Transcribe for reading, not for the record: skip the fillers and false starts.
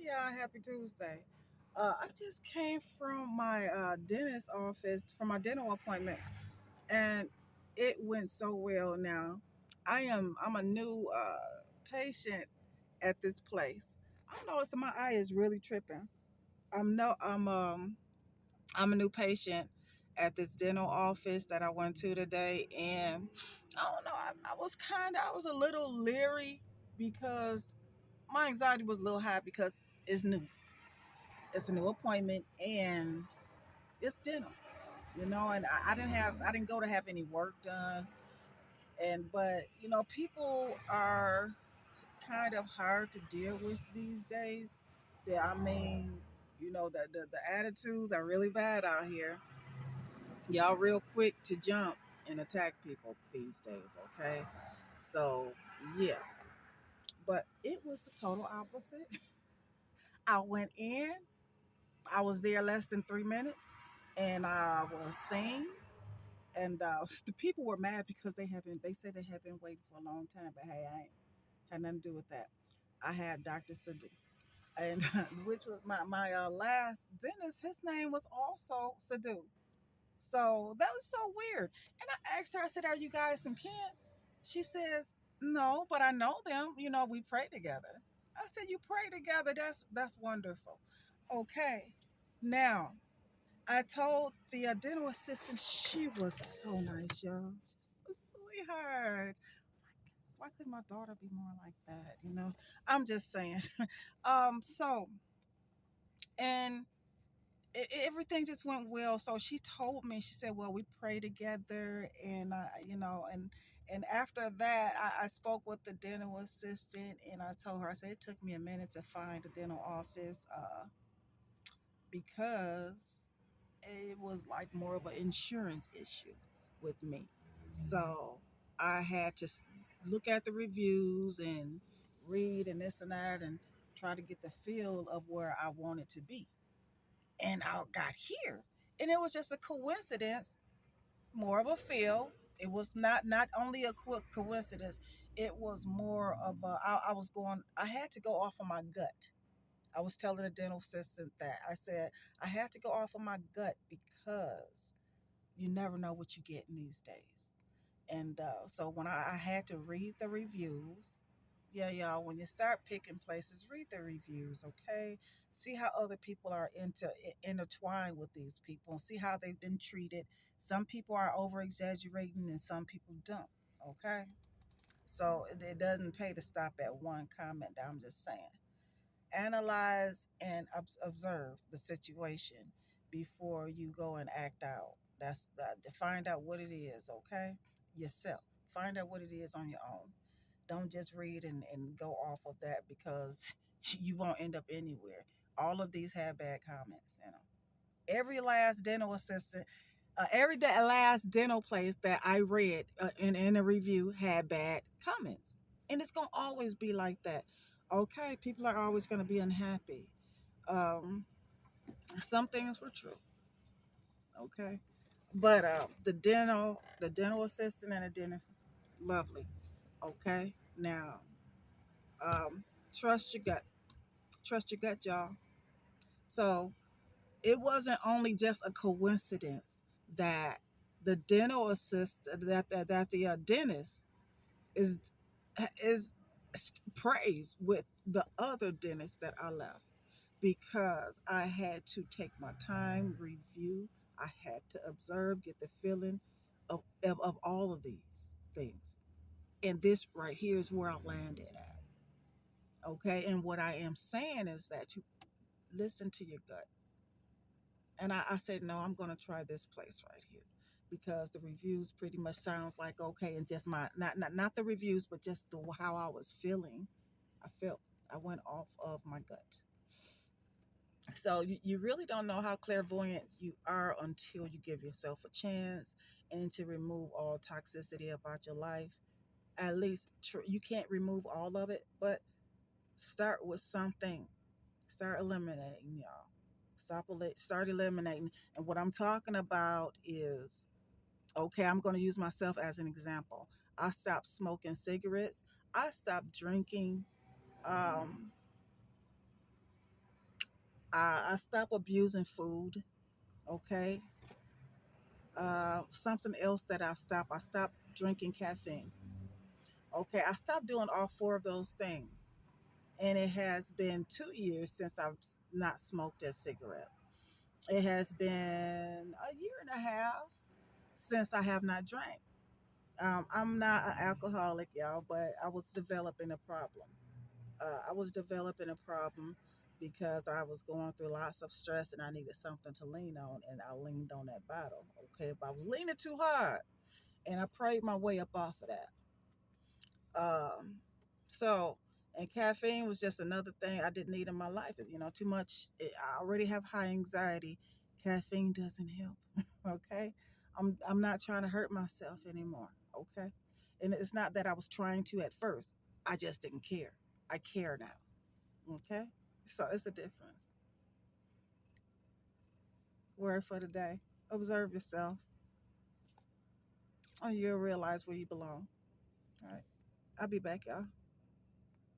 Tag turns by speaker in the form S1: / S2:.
S1: y'all. Happy Tuesday. I just came from my dentist office for my dental appointment, and it went so well. Now, I'm a new patient at this place. I'm noticing my eye is really tripping. I'm no I'm a new patient at this dental office that I went to today, and I don't know. I was a little leery because my anxiety was a little high because it's new. It's a new appointment and it's dental, and I didn't go to have any work done. But people are kind of hard to deal with these days. The attitudes are really bad out here. Y'all real quick to jump and attack people these days, okay? So yeah, but it was the total opposite. I went in, I was there less than 3 minutes, and I was seen. And the people were mad because they said they had been waiting for a long time, but hey, I ain't had nothing to do with that. I had Dr. Sadu, and which was my last dentist. His name was also Sadu, so that was so weird. And I asked her, I said, "Are you guys some kin?" She says, "No, but I know them. We pray together." I said, "You pray together? That's wonderful." Okay, now I told the dental assistant she was so nice, y'all. She's a sweetheart. Why couldn't my daughter be more like that? I'm just saying. So and everything just went well. So she told me, she said, "Well, we pray together," and and after that, I spoke with the dental assistant, and I told her, I said, it took me a minute to find a dental office, because it was like more of an insurance issue with me. So I had to look at the reviews and read and this and that and try to get the feel of where I wanted to be. And I got here. And it was just a coincidence, more of a feel. It was not only a quick coincidence, it was more of I had to go off of my gut. I was telling the dental assistant that I said I had to go off of my gut because you never know what you get in these days. And so when I had to read the reviews, yeah, y'all, when you start picking places, read the reviews, okay? See how other people are intertwined with these people and see how they've been treated. Some people are over exaggerating and some people don't, okay? So it doesn't pay to stop at one comment. I'm just saying, analyze and observe the situation before you go and act out. To find out what it is, okay? Yourself. Find out what it is on your own. Don't just read and go off of that because you won't end up anywhere. All of these have bad comments. Every last dental assistant, last dental place that I read in a review had bad comments. And it's going to always be like that. Okay, people are always going to be unhappy. Um, some things were true. Okay, but the dental assistant and the dentist, lovely. Okay, now, um, trust your gut. Trust your gut, y'all. So it wasn't only just a coincidence that the dental assistant that the dentist is is praised with the other dentist that I left, because I had to take my time, review, I had to observe, get the feeling of all of these things. And this right here is where I landed at. Okay. And what I am saying is that you listen to your gut. And I said, no, I'm going to try this place right here because the reviews pretty much sounds like okay. And just not the reviews, but just how I was feeling. I went off of my gut. So you really don't know how clairvoyant you are until you give yourself a chance and to remove all toxicity about your life. At least you can't remove all of it, but start with something. Start eliminating, y'all. Start eliminating. And what I'm talking about is, okay, I'm going to use myself as an example. I stopped smoking cigarettes. I stopped drinking um, I stopped abusing food. Okay. Something else that I stopped drinking caffeine. Okay. I stopped doing all four of those things. And it has been 2 years since I've not smoked a cigarette. It has been a year and a half since I have not drank. I'm not an alcoholic, y'all, but I was developing a problem. I was developing a problem because I was going through lots of stress and I needed something to lean on, and I leaned on that bottle. Okay, but I was leaning too hard, and I prayed my way up off of that. Um, so, and caffeine was just another thing I didn't need in my life. Too much. I already have high anxiety. Caffeine doesn't help. Okay, I'm not trying to hurt myself anymore. Okay, and it's not that I was trying to at first. I just didn't care. I care now. Okay, so it's a difference. Word for the day: observe yourself, and you'll realize where you belong. All right, I'll be back, y'all.